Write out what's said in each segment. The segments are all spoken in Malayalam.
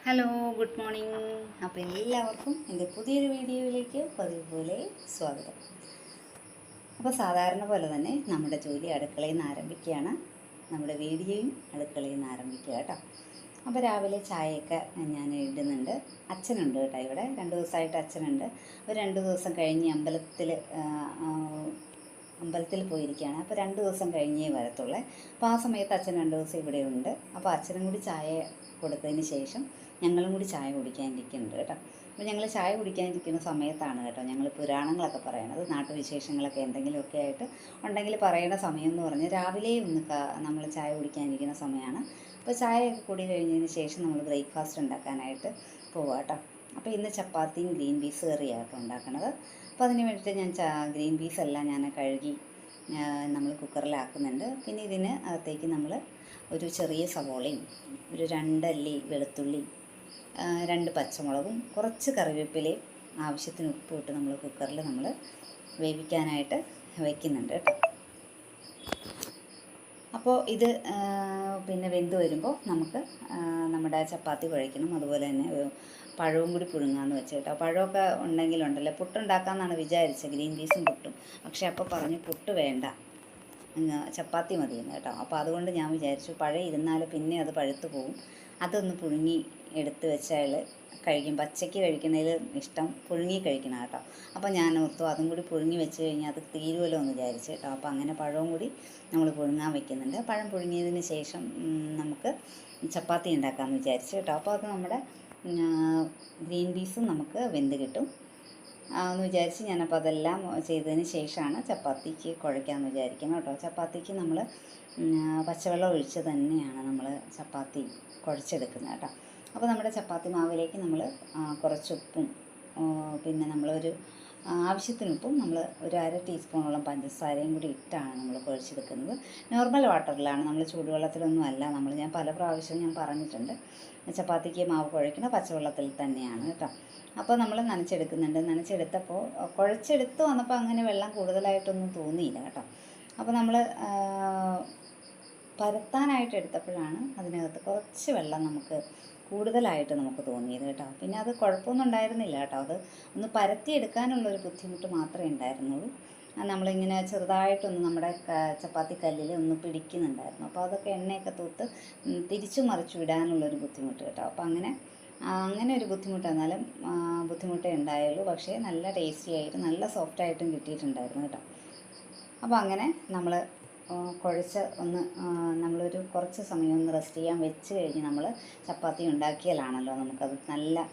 Hello, good morning. അപ്പോൾ എല്ലാവർക്കും എൻ്റെ പുതിയൊരു വീഡിയോയിലേക്ക് പതിവ് പോലെ സ്വാഗതം. അപ്പോൾ സാധാരണ പോലെ തന്നെ നമ്മുടെ ജോലി അടുക്കളയിൽ നിന്ന് ആരംഭിക്കുകയാണ്. നമ്മുടെ വീഡിയോയും അടുക്കളയിൽ നിന്ന് ആരംഭിക്കുക കേട്ടോ. അപ്പോൾ രാവിലെ ചായയൊക്കെ ഞാൻ ഇടുന്നുണ്ട്. അച്ഛനുണ്ട് കേട്ടോ, ഇവിടെ 2 ദിവസമായിട്ട് അച്ഛനുണ്ട്. ഒരു 2 ദിവസം കഴിഞ്ഞ് അമ്പലത്തിൽ പോയിരിക്കുകയാണ്. അപ്പോൾ 2 ദിവസം കഴിഞ്ഞേ വരത്തുള്ളേ. അപ്പോൾ ആ സമയത്ത് അച്ഛൻ 2 ദിവസം ഇവിടെ ഉണ്ട്. അപ്പോൾ അച്ഛനും കൂടി ചായ കൊടുത്തതിന് ശേഷം ഞങ്ങളും കൂടി ചായ കുടിക്കാനിരിക്കുന്നുണ്ട് കേട്ടോ. അപ്പോൾ ഞങ്ങൾ ചായ കുടിക്കാനിരിക്കുന്ന സമയത്താണ് കേട്ടോ ഞങ്ങൾ പുരാണങ്ങളൊക്കെ പറയണത്. നാട്ടുവിശേഷങ്ങളൊക്കെ എന്തെങ്കിലുമൊക്കെ ആയിട്ട് ഉണ്ടെങ്കിൽ പറയുന്ന സമയം എന്ന് പറഞ്ഞാൽ രാവിലെ നമ്മൾ ചായ കുടിക്കാനിരിക്കുന്ന സമയമാണ്. അപ്പോൾ ചായയൊക്കെ കൂടി കഴിഞ്ഞതിന് ശേഷം നമ്മൾ ബ്രേക്ക്ഫാസ്റ്റ് ഉണ്ടാക്കാനായിട്ട് പോവാം കേട്ടോ. അപ്പോൾ ഇന്ന് ചപ്പാത്തിയും ഗ്രീൻ പീസ് കറിയാണ് ഉണ്ടാക്കണത്. അപ്പോൾ അതിന് വേണ്ടിയിട്ട് ഞാൻ ഗ്രീൻ പീസ് എല്ലാം ഞാൻ കഴുകി നമ്മൾ കുക്കറിലാക്കുന്നുണ്ട്. പിന്നെ ഇതിന് അകത്തേക്ക് നമ്മൾ ഒരു ചെറിയ സവോളയും ഒരു 2 അല്ലി വെളുത്തുള്ളി, 2 പച്ചമുളകും കുറച്ച് കറിവേപ്പിലയും ആവശ്യത്തിന് ഉപ്പ് ഇട്ട് നമ്മൾ കുക്കറിൽ നമ്മൾ വേവിക്കാനായിട്ട് വയ്ക്കുന്നുണ്ട് കേട്ടോ. അപ്പോൾ ഇത് പിന്നെ വെന്ത് വരുമ്പോൾ നമുക്ക് നമ്മുടെ ചപ്പാത്തി കുഴയ്ക്കണം. അതുപോലെ തന്നെ പഴവും കൂടി പുഴുങ്ങാമെന്ന് വെച്ച് കേട്ടോ. പഴമൊക്കെ ഉണ്ടെങ്കിലുണ്ടല്ലോ പുട്ടുണ്ടാക്കാമെന്നാണ് വിചാരിച്ചത്, ഗ്രീൻ പീസും പുട്ടും. പക്ഷേ അപ്പോൾ പറഞ്ഞ് പുട്ട് വേണ്ട, ചപ്പാത്തി മതിയെന്ന് കേട്ടോ. അപ്പോൾ അതുകൊണ്ട് ഞാൻ വിചാരിച്ചു പഴം ഇരുന്നാൽ പിന്നെ അത് പഴുത്ത് പോവും, അതൊന്ന് പുഴുങ്ങി എടുത്ത് വെച്ചാൽ കഴിക്കും. പച്ചയ്ക്ക് കഴിക്കണതിൽ ഇഷ്ടം പുഴുങ്ങി കഴിക്കണം കേട്ടോ. അപ്പോൾ ഞാൻ ഓർത്തു അതും കൂടി പുഴുങ്ങി വെച്ച് കഴിഞ്ഞാൽ അത് തീരുമല്ലോ എന്ന് വിചാരിച്ചു കേട്ടോ. അപ്പോൾ അങ്ങനെ പഴവും കൂടി നമ്മൾ പുഴുങ്ങാൻ വയ്ക്കുന്നുണ്ട്. പഴം പുഴുങ്ങിയതിന് ശേഷം നമുക്ക് ചപ്പാത്തി ഉണ്ടാക്കാമെന്ന് വിചാരിച്ചു കേട്ടോ. അപ്പോൾ അത് നമ്മുടെ ഗ്രീൻ പീസും നമുക്ക് വെന്ത് കിട്ടും എന്ന് വിചാരിച്ച് ഞാനപ്പോൾ അതെല്ലാം ചെയ്തതിന് ശേഷമാണ് ചപ്പാത്തിക്ക് കുഴയ്ക്കാമെന്ന് വിചാരിക്കുന്നത് കേട്ടോ. ചപ്പാത്തിക്ക് നമ്മൾ പച്ചവെള്ളം ഒഴിച്ച് തന്നെയാണ് നമ്മൾ ചപ്പാത്തി കുഴച്ചെടുക്കുന്നത് കേട്ടോ. അപ്പോൾ നമ്മുടെ ചപ്പാത്തി മാവിലേക്ക് നമ്മൾ കുറച്ച് ഉപ്പും പിന്നെ നമ്മളൊരു ആവശ്യത്തിന് ഉപ്പും നമ്മൾ ഒരു 1/2 ടീസ്പൂണോളം പഞ്ചസാരയും കൂടി ഇട്ടാണ് നമ്മൾ കുഴച്ചെടുക്കുന്നത്. നോർമൽ വാട്ടറിലാണ്, നമ്മൾ ചൂടുവെള്ളത്തിലൊന്നും അല്ല. ഞാൻ പല പ്രാവശ്യവും ഞാൻ പറഞ്ഞിട്ടുണ്ട്, ചപ്പാത്തിക്ക് മാവ് കുഴയ്ക്കുന്ന പച്ചവെള്ളത്തിൽ തന്നെയാണ് കേട്ടോ. അപ്പോൾ നമ്മൾ നനച്ചെടുക്കുന്നുണ്ട്. നനച്ചെടുത്തപ്പോൾ കുഴച്ചെടുത്ത് വന്നപ്പോൾ അങ്ങനെ വെള്ളം കൂടുതലായിട്ടൊന്നും തോന്നിയില്ല കേട്ടോ. അപ്പോൾ നമ്മൾ പരത്താനായിട്ട് എടുത്തപ്പോഴാണ് അതിനകത്ത് കുറച്ച് വെള്ളം നമുക്ക് കൂടുതലായിട്ട് നമുക്ക് തോന്നിയത് കേട്ടോ. പിന്നെ അത് കുഴപ്പമൊന്നും ഉണ്ടായിരുന്നില്ല കേട്ടോ. അത് ഒന്ന് പരത്തിയെടുക്കാനുള്ളൊരു ബുദ്ധിമുട്ട് മാത്രമേ ഉണ്ടായിരുന്നുള്ളൂ. നമ്മളിങ്ങനെ ചെറുതായിട്ടൊന്ന് നമ്മുടെ ചപ്പാത്തി കല്ലിൽ ഒന്ന് പിടിക്കുന്നുണ്ടായിരുന്നു. അപ്പോൾ അതൊക്കെ എണ്ണയൊക്കെ തൂത്ത് തിരിച്ചു മറിച്ചു വിടാനുള്ളൊരു ബുദ്ധിമുട്ട് കേട്ടോ. അപ്പോൾ അങ്ങനെ ഒരു ബുദ്ധിമുട്ട്, എന്നാലും ബുദ്ധിമുട്ടേ ഉണ്ടായുള്ളൂ. പക്ഷേ നല്ല ടേസ്റ്റി ആയിട്ട് നല്ല സോഫ്റ്റായിട്ടും കിട്ടിയിട്ടുണ്ടായിരുന്നു കേട്ടോ. അപ്പോൾ അങ്ങനെ നമ്മൾ കുഴച്ച് നമ്മളൊരു കുറച്ച് സമയം ഒന്ന് റെസ്റ്റ് ചെയ്യാൻ വെച്ച് കഴിഞ്ഞ് നമ്മൾ ചപ്പാത്തി ഉണ്ടാക്കിയാലാണല്ലോ നമുക്കത് നല്ല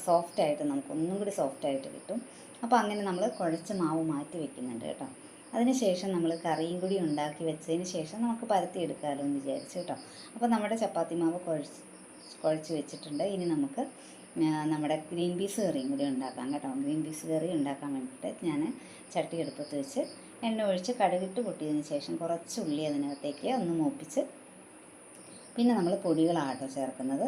സോഫ്റ്റായിട്ട് ഒന്നും കൂടി സോഫ്റ്റായിട്ട് കിട്ടും. അപ്പോൾ അങ്ങനെ നമ്മൾ കുഴച്ച് മാവ് മാറ്റി വെക്കുന്നുണ്ട് കേട്ടോ. അതിന് ശേഷം നമ്മൾ കറിയും കൂടി ഉണ്ടാക്കി വെച്ചതിന് ശേഷം നമുക്ക് പരത്തിയെടുക്കാമല്ലോ എന്ന് വിചാരിച്ചു കേട്ടോ. അപ്പോൾ നമ്മുടെ ചപ്പാത്തി മാവ് കുഴച്ച് വെച്ചിട്ടുണ്ട്. ഇനി നമുക്ക് നമ്മുടെ ഗ്രീൻ പീസ് കറിയും കൂടി ഉണ്ടാക്കാം കേട്ടോ. ഗ്രീൻ പീസ് കറി ഉണ്ടാക്കാൻ വേണ്ടിയിട്ട് ഞാൻ ചട്ടി അടുപ്പത്ത് വെച്ച് എണ്ണ ഒഴിച്ച് കടുകിട്ട് പൊട്ടിയതിന് ശേഷം കുറച്ച് ഉള്ളി അതിനകത്തേക്ക് ഒന്ന് മൂപ്പിച്ച്, പിന്നെ നമ്മൾ പൊടികളാട്ടോ ചേർക്കുന്നത്.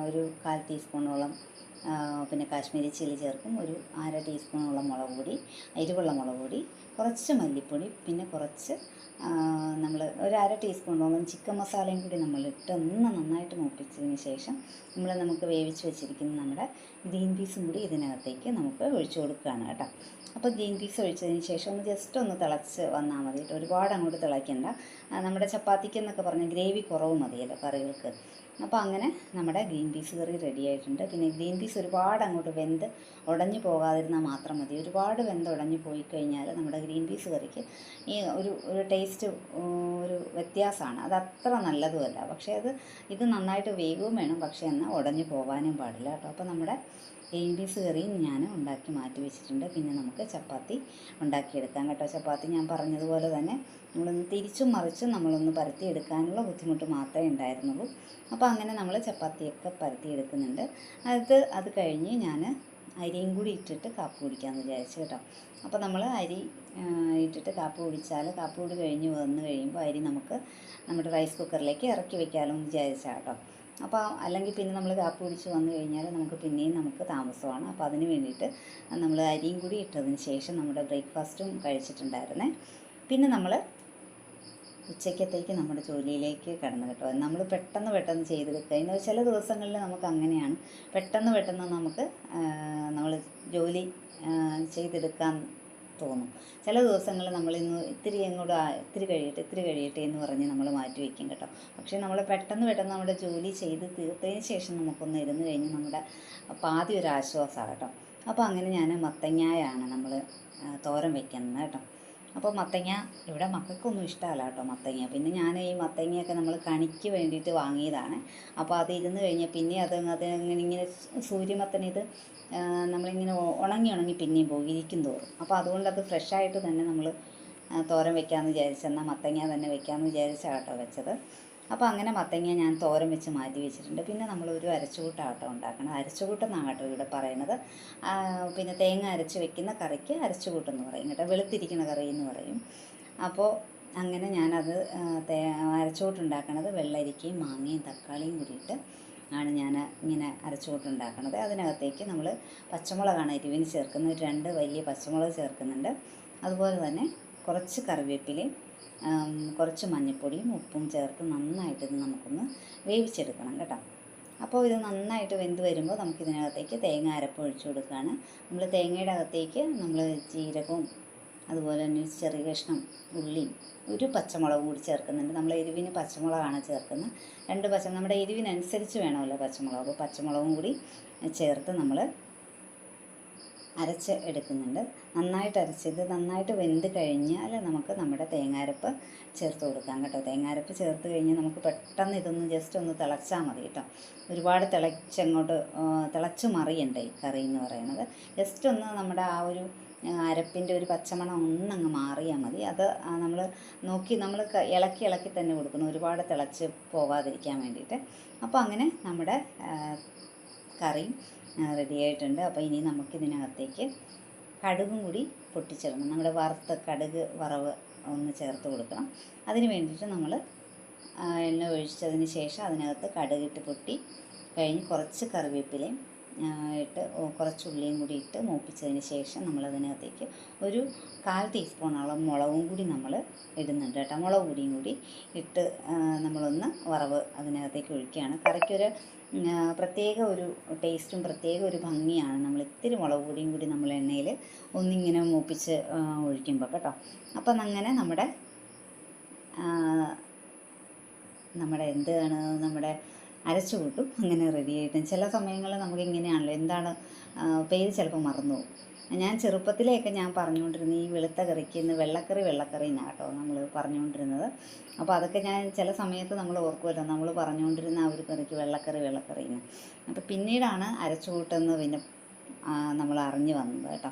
ഒരു 1/4 ടീസ്പൂണോളം പിന്നെ കാശ്മീരി ചില്ലി ചേർക്കും, ഒരു 1/2 ടീസ്പൂണോളം മുളക് പൊടി, എരിവുള്ള മുളക് പൊടി, കുറച്ച് മല്ലിപ്പൊടി, പിന്നെ കുറച്ച് നമ്മൾ ഒരു 1/2 ടീസ്പൂണോളം ചിക്കൻ മസാലയും കൂടി നമ്മളിട്ട് ഒന്ന് നന്നായിട്ട് മൂപ്പിച്ചതിന് ശേഷം നമുക്ക് വേവിച്ച് വെച്ചിരിക്കുന്ന നമ്മുടെ ഗ്രീൻ പീസും കൂടി ഇതിനകത്തേക്ക് നമുക്ക് ഒഴിച്ചു കൊടുക്കുകയാണ് കേട്ടോ. അപ്പോൾ ഗ്രീൻ പീസ് ഒഴിച്ചതിന് ശേഷം ഒന്ന് ജസ്റ്റ് ഒന്ന് തിളച്ച് വന്നാൽ മതി കേട്ടോ. ഒരുപാട് അങ്ങോട്ട് തിളയ്ക്കണ്ട. നമ്മുടെ ചപ്പാത്തിക്ക് എന്നൊക്കെ പറഞ്ഞാൽ ഗ്രേവി കുറവ് മതിയല്ലോ കറികൾക്ക്. അപ്പോൾ അങ്ങനെ നമ്മുടെ ഗ്രീൻ പീസ് കറി റെഡി ആയിട്ടുണ്ട്. പിന്നെ ഗ്രീൻ പീസ് ഒരുപാട് അങ്ങോട്ട് വെന്ത് ഉടഞ്ഞു പോകാതിരുന്നാൽ മാത്രം മതി. ഒരുപാട് വെന്ത് ഉടഞ്ഞു പോയി കഴിഞ്ഞാൽ നമ്മുടെ ഗ്രീൻ പീസ് കറിക്ക് ഈ ഒരു ടേസ്റ്റ് ഒരു വ്യത്യാസമാണ്, അത് അത്ര നല്ലതുമല്ല. പക്ഷേ ഇത് നന്നായിട്ട് വേഗവും വേണം, പക്ഷേ എന്നാൽ ഉടഞ്ഞു പോകാനും പാടില്ല കേട്ടോ. അപ്പോൾ നമ്മുടെ ഗ്രീൻ പീസ് കറിയും ഞാൻ ഉണ്ടാക്കി മാറ്റി വെച്ചിട്ടുണ്ട്. പിന്നെ നമുക്ക് ചപ്പാത്തി ഉണ്ടാക്കിയെടുക്കാം കേട്ടോ. ചപ്പാത്തി ഞാൻ പറഞ്ഞതുപോലെ തന്നെ നമ്മളൊന്ന് തിരിച്ചും മറിച്ചും നമ്മളൊന്ന് പരത്തിയെടുക്കാനുള്ള ബുദ്ധിമുട്ട് മാത്രമേ ഉണ്ടായിരുന്നുള്ളൂ. അപ്പോൾ അങ്ങനെ നമ്മൾ ചപ്പാത്തിയൊക്കെ പരത്തിയെടുക്കുന്നുണ്ട്. അത് കഴിഞ്ഞ് ഞാൻ അരിയും കൂടി ഇട്ടിട്ട് കാപ്പി കുടിക്കാമെന്ന് വിചാരിച്ചു കേട്ടോ. അപ്പോൾ നമ്മൾ അരി ഇട്ടിട്ട് കാപ്പി കുടിച്ചാൽ കാപ്പി കൂടി കഴിഞ്ഞ് വന്ന് കഴിയുമ്പോൾ അരി നമുക്ക് നമ്മുടെ റൈസ് കുക്കറിലേക്ക് ഇറക്കി വെക്കാമല്ലോ എന്ന് വിചാരിച്ചാൽ കേട്ടോ. അപ്പോൾ അല്ലെങ്കിൽ പിന്നെ നമ്മൾ കാപ്പി കുടിച്ച് വന്നു കഴിഞ്ഞാൽ നമുക്ക് താമസമാണ്. അപ്പോൾ അതിന് വേണ്ടിയിട്ട് നമ്മൾ അരിയും കൂടി ഇട്ടതിന് ശേഷം നമ്മുടെ ബ്രേക്ക്ഫാസ്റ്റും കഴിച്ചിട്ടുണ്ടായിരുന്നേ. പിന്നെ നമ്മൾ ഉച്ചയ്ക്കത്തേക്ക് നമ്മുടെ ജോലിയിലേക്ക് കടന്നു കേട്ടോ. നമ്മൾ പെട്ടെന്ന് ചെയ്തെടുക്കുക. ഇന്ന് ചില ദിവസങ്ങളിൽ നമുക്ക് അങ്ങനെയാണ്, പെട്ടെന്ന് നമുക്ക് നമ്മൾ ജോലി ചെയ്തെടുക്കാൻ തോന്നും. ചില ദിവസങ്ങളിൽ നമ്മളിന്ന് ഇത്തിരി കഴിയട്ടെ എന്ന് പറഞ്ഞ് നമ്മൾ മാറ്റി വയ്ക്കും കേട്ടോ. പക്ഷേ നമ്മൾ പെട്ടെന്ന് നമ്മുടെ ജോലി ചെയ്ത് തീർത്തതിന് ശേഷം നമുക്കൊന്ന് ഇരുന്ന് കഴിഞ്ഞ് നമ്മുടെ പാതി ഒരു ആശ്വാസമാണ് കേട്ടോ. അപ്പോൾ അങ്ങനെ ഞാൻ മത്തങ്ങയാണ് നമ്മൾ തോരൻ വയ്ക്കുന്നത് കേട്ടോ. അപ്പോൾ മത്തങ്ങ ഇവിടെ മക്കൾക്കൊന്നും ഇഷ്ടമല്ല കേട്ടോ മത്തങ്ങ. പിന്നെ ഞാൻ ഈ മത്തങ്ങയൊക്കെ നമ്മൾ കണിക്ക് വേണ്ടിയിട്ട് വാങ്ങിയതാണ്. അപ്പോൾ അത് ഇരുന്ന് കഴിഞ്ഞാൽ പിന്നെ ഇങ്ങനെ സൂര്യമത്തൻ ഇത് നമ്മളിങ്ങനെ ഉണങ്ങി പിന്നെയും പോകും ഇരിക്കും തോറും. അപ്പോൾ അതുകൊണ്ട് അത് ഫ്രഷായിട്ട് തന്നെ നമ്മൾ തോരൻ വെക്കാമെന്ന് വിചാരിച്ചെന്നാൽ മത്തങ്ങ തന്നെ വെക്കാമെന്ന് വിചാരിച്ചാണ് കേട്ടോ വെച്ചത്. അപ്പോൾ അങ്ങനെ മത്തങ്ങ ഞാൻ തോരൻ വെച്ച് മാറ്റി വെച്ചിട്ടുണ്ട്. പിന്നെ നമ്മളൊരു അരച്ചുകൂട്ടാട്ടോ ഉണ്ടാക്കണം. അരച്ചുകൂട്ടെന്നാണ് കേട്ടോ ഇവിടെ പറയുന്നത്. പിന്നെ തേങ്ങ അരച്ച് വെക്കുന്ന കറിക്ക് അരച്ചുകൂട്ടെന്ന് പറയും കേട്ടോ. വെളുത്തിരിക്കുന്ന കറി എന്ന് പറയും. അപ്പോൾ അങ്ങനെ ഞാനത് അരച്ചുകൂട്ടുണ്ടാക്കണത് വെള്ളരിക്കയും മാങ്ങയും തക്കാളിയും കൂടിയിട്ട് ആണ് ഞാൻ ഇങ്ങനെ അരച്ചുകൂട്ടുണ്ടാക്കണത്. അതിനകത്തേക്ക് നമ്മൾ പച്ചമുളകാണ് എരിവിന് ചേർക്കുന്നത്. 2 വലിയ പച്ചമുളക് ചേർക്കുന്നുണ്ട്. അതുപോലെ തന്നെ കുറച്ച് കറിവേപ്പിലയും കുറച്ച് മഞ്ഞൾപ്പൊടിയും ഉപ്പും ചേർത്ത് നന്നായിട്ട് ഇത് നമുക്കൊന്ന് വേവിച്ചെടുക്കണം കേട്ടോ. അപ്പോൾ ഇത് നന്നായിട്ട് വെന്ത് വരുമ്പോൾ നമുക്കിതിനകത്തേക്ക് തേങ്ങ അരപ്പ് ഒഴിച്ചു കൊടുക്കുകയാണ്. നമ്മൾ തേങ്ങയുടെ അകത്തേക്ക് നമ്മൾ ജീരകവും അതുപോലെ തന്നെ ചെറിയ കഷ്ണം ഉള്ളിയും ഒരു പച്ചമുളക് കൂടി ചേർക്കുന്നുണ്ട്. നമ്മൾ എരിവിന് പച്ചമുളകാണ് ചേർക്കുന്നത്. 2 നമ്മുടെ എരിവിനനുസരിച്ച് വേണമല്ലോ പച്ചമുളക്. അപ്പോൾ പച്ചമുളകും കൂടി ചേർത്ത് നമ്മൾ അരച്ച് എടുക്കുന്നുണ്ട്. നന്നായിട്ട് വെന്ത് കഴിഞ്ഞാൽ നമുക്ക് നമ്മുടെ തേങ്ങാരപ്പ് ചേർത്ത് കൊടുക്കാം കേട്ടോ. തേങ്ങാരപ്പ് ചേർത്ത് കഴിഞ്ഞാൽ നമുക്ക് പെട്ടെന്ന് ഇതൊന്ന് ജസ്റ്റ് ഒന്ന് തിളച്ചാൽ മതി കേട്ടോ. ഒരുപാട് തിളച്ച് മറിയണ്ടേ ഈ കറി എന്ന് പറയുന്നത്. ജസ്റ്റ് ഒന്ന് നമ്മുടെ ആ ഒരു അരപ്പിൻ്റെ ഒരു പച്ചമണം ഒന്നങ്ങ് മാറിയാൽ മതി. അത് നമ്മൾ നോക്കി നമ്മൾ ഇളക്കി തന്നെ കൊടുക്കണം, ഒരുപാട് തിളച്ച് പോകാതിരിക്കാൻ വേണ്ടിയിട്ട്. അപ്പോൾ അങ്ങനെ നമ്മുടെ കറി റെഡി ആയിട്ടുണ്ട്. അപ്പോൾ ഇനി നമുക്കിതിനകത്തേക്ക് കടുകും കൂടി പൊട്ടിച്ചിടണം. നമ്മുടെ വറുത്ത കടുക് വറവ് ഒന്ന് ചേർത്ത് കൊടുക്കണം. അതിന് വേണ്ടിയിട്ട് നമ്മൾ എണ്ണ ഒഴിച്ചതിന് ശേഷം അതിനകത്ത് കടുകിട്ട് പൊട്ടി കഴിഞ്ഞ് കുറച്ച് കറിവേപ്പിലയും ഇട്ട് കുറച്ച് ഉള്ളിയും കൂടി ഇട്ട് മൂപ്പിച്ചതിന് ശേഷം നമ്മളതിനകത്തേക്ക് ഒരു 1/4 ടീസ്പൂണോളം മുളകും കൂടി നമ്മൾ ഇടുന്നുണ്ട് കേട്ടോ. മുളക് പൊടിയും കൂടി ഇട്ട് നമ്മളൊന്ന് വറവ് അതിനകത്തേക്ക് ഒഴിക്കുകയാണ്. കറിക്കൊരു പ്രത്യേക ഒരു ടേസ്റ്റും പ്രത്യേക ഒരു ഭംഗിയാണ് നമ്മൾ ഇത്തിരി മുളക് പൊടിയും കൂടി നമ്മൾ എണ്ണയിൽ ഒന്നിങ്ങനെ മൂപ്പിച്ച് ഒഴിക്കുമ്പോൾ കേട്ടോ. അപ്പം അങ്ങനെ നമ്മുടെ അരച്ചു കൂട്ടും അങ്ങനെ റെഡി ആയിട്ടും. ചില സമയങ്ങളിൽ നമുക്കിങ്ങനെയാണല്ലോ, എന്താണ് പേര് ചിലപ്പോൾ മറന്നു പോകും. ഞാൻ ചെറുപ്പത്തിലെയൊക്കെ ഞാൻ പറഞ്ഞുകൊണ്ടിരുന്നത് ഈ വെളുത്ത കറിക്ക് ഇന്ന് വെള്ളക്കറി എന്നാണ് കേട്ടോ നമ്മൾ പറഞ്ഞുകൊണ്ടിരുന്നത്. അപ്പോൾ അതൊക്കെ ഞാൻ ചില സമയത്ത് നമ്മൾ ഓർക്കുമല്ലോ, നമ്മൾ പറഞ്ഞുകൊണ്ടിരുന്ന ആ ഒരു കറിക്ക് വെള്ളക്കറി എന്ന്. അപ്പോൾ പിന്നീടാണ് അരച്ചു കൂട്ടെന്ന് പിന്നെ നമ്മൾ അറിഞ്ഞു വന്നത് കേട്ടോ.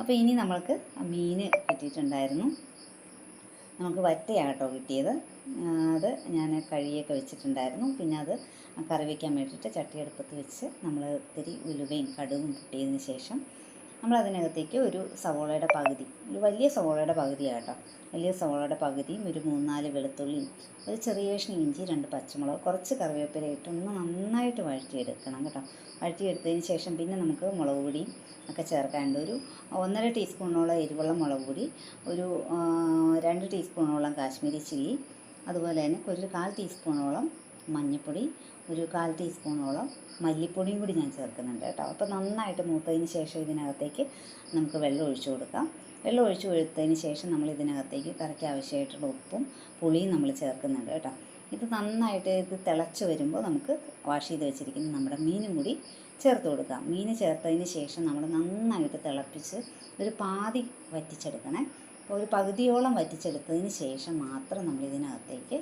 അപ്പോൾ ഇനി നമ്മൾക്ക് മീൻ കിട്ടിയിട്ടുണ്ടായിരുന്നു. നമുക്ക് വറ്റയാണ് കേട്ടോ കിട്ടിയത്. അത് ഞാൻ കഴുകിയൊക്കെ വെച്ചിട്ടുണ്ടായിരുന്നു. പിന്നെ അത് കറി വയ്ക്കാൻ വേണ്ടിയിട്ട് ചട്ടി അടുപ്പത്ത് വെച്ച് നമ്മൾ ഇത്തിരി ഉലുവയും കടുകും പൊട്ടിയതിന് ശേഷം നമ്മളതിനകത്തേക്ക് ഒരു സവോളയുടെ പകുതി, ഒരു വലിയ സവോളയുടെ പകുതിയാണ് കേട്ടോ, വലിയ സവോളയുടെ പകുതിയും ഒരു 3-4 വെളുത്തുള്ളിയും ഒരു ചെറിയ കഷ്ണം ഇഞ്ചി 2 പച്ചമുളക് കുറച്ച് കറിവേപ്പില ഇട്ടൊന്ന് നന്നായിട്ട് വഴറ്റിയെടുക്കണം കേട്ടോ. വഴറ്റിയെടുത്തതിന് ശേഷം പിന്നെ നമുക്ക് മുളക് പൊടിയും ഒക്കെ ചേർക്കാനുണ്ട്. ഒരു 1.5 ടീസ്പൂണോളം എരിവുള്ള മുളക് പൊടി, ഒരു 2 ടീസ്പൂണോളം കാശ്മീരി ചില്ലി, അതുപോലെ തന്നെ ഒരു 1/4 ടീസ്പൂണോളം മഞ്ഞൾപ്പൊടി, ഒരു 1/4 ടീസ്പൂണോളം മല്ലിപ്പൊടിയും കൂടി ഞാൻ ചേർക്കുന്നുണ്ട് കേട്ടോ. അപ്പോൾ നന്നായിട്ട് മൂത്തതിന് ശേഷം ഇതിനകത്തേക്ക് നമുക്ക് വെള്ളം ഒഴിച്ചു കൊടുക്കാം. വെള്ളം ഒഴിച്ചു കൊടുത്തതിന് ശേഷം നമ്മൾ ഇതിനകത്തേക്ക് കറിക്ക് ആവശ്യമായിട്ടുള്ള ഉപ്പും പുളിയും നമ്മൾ ചേർക്കുന്നുണ്ട് കേട്ടോ. ഇത് നന്നായിട്ട് തിളച്ച് വരുമ്പോൾ നമുക്ക് വാഷ് ചെയ്ത് വെച്ചിരിക്കുന്ന നമ്മുടെ മീനും കൂടി ചേർത്ത് കൊടുക്കാം. മീൻ ചേർത്തതിന് ശേഷം നമ്മൾ നന്നായിട്ട് തിളപ്പിച്ച് ഒരു പാതി വറ്റിച്ചെടുക്കണേ. അപ്പോൾ ഒരു പകുതിയോളം വറ്റിച്ചെടുത്തതിന് ശേഷം മാത്രം നമ്മൾ ഇതിനകത്തേക്ക്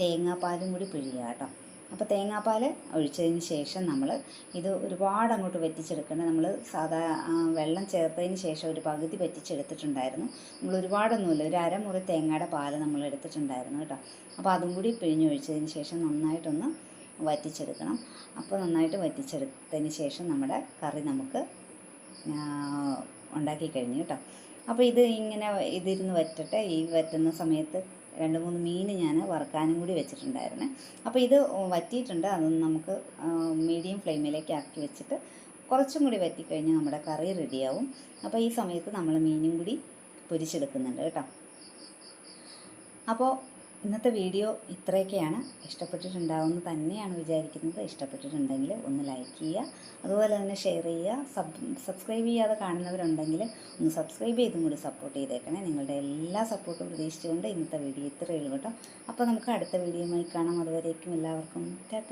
തേങ്ങാപ്പാലും കൂടി പിഴിയുക കേട്ടോ. അപ്പോൾ തേങ്ങാപ്പാൽ ഒഴിച്ചതിന് ശേഷം നമ്മൾ ഇത് ഒരുപാട് അങ്ങോട്ട് വറ്റിച്ചെടുക്കേണ്ട. നമ്മൾ വെള്ളം ചേർത്തതിന് ശേഷം ഒരു പകുതി വറ്റിച്ചെടുത്തിട്ടുണ്ടായിരുന്നു. നമ്മൾ ഒരുപാടൊന്നുമില്ല, ഒരു അരമുറി തേങ്ങയുടെ പാൽ നമ്മൾ എടുത്തിട്ടുണ്ടായിരുന്നു കേട്ടോ. അപ്പോൾ അതും കൂടി പിഴിഞ്ഞൊഴിച്ചതിന് ശേഷം നന്നായിട്ടൊന്ന് വറ്റിച്ചെടുക്കണം. അപ്പോൾ നന്നായിട്ട് വറ്റിച്ചെടുത്തതിന് ശേഷം നമ്മുടെ കറി നമുക്ക് ഉണ്ടാക്കി കഴിഞ്ഞു കേട്ടോ. അപ്പോൾ ഇതിരുന്ന് വറ്റട്ടെ. ഈ വറ്റുന്ന സമയത്ത് 2-3 മീൻ ഞാൻ വറുക്കാനും കൂടി വെച്ചിട്ടുണ്ടായിരുന്നു. അപ്പോൾ ഇത് വറ്റിയിട്ടുണ്ട്. അതൊന്ന് നമുക്ക് മീഡിയം ഫ്ലെയിമിലേക്ക് ആക്കി വെച്ചിട്ട് കുറച്ചും കൂടി വറ്റിക്കഴിഞ്ഞാൽ നമ്മുടെ കറി റെഡിയാവും. അപ്പോൾ ഈ സമയത്ത് നമ്മൾ മീനും കൂടി പൊരിച്ചെടുക്കുന്നുണ്ട് കേട്ടോ. അപ്പോൾ ഇന്നത്തെ വീഡിയോ ഇത്രയൊക്കെയാണ്. ഇഷ്ടപ്പെട്ടിട്ടുണ്ടാവുമെന്ന് തന്നെയാണ് വിചാരിക്കുന്നത്. ഇഷ്ടപ്പെട്ടിട്ടുണ്ടെങ്കിൽ ഒന്ന് ലൈക്ക് ചെയ്യുക, അതുപോലെ തന്നെ ഷെയർ ചെയ്യുക. സബ്സ്ക്രൈബ് ചെയ്യാതെ കാണുന്നവരുണ്ടെങ്കിൽ ഒന്ന് സബ്സ്ക്രൈബ് ചെയ്തും കൂടി സപ്പോർട്ട് ചെയ്തേക്കണേ. നിങ്ങളുടെ എല്ലാ സപ്പോർട്ടും പ്രതീക്ഷിച്ചുകൊണ്ട് ഇന്നത്തെ വീഡിയോ ഇത്രയേ ഉള്ളൂ കേട്ടോ. അപ്പോൾ നമുക്ക് അടുത്ത വീഡിയോയുമായി കാണാം. അതുവരേക്കും എല്ലാവർക്കും ടാറ്റ.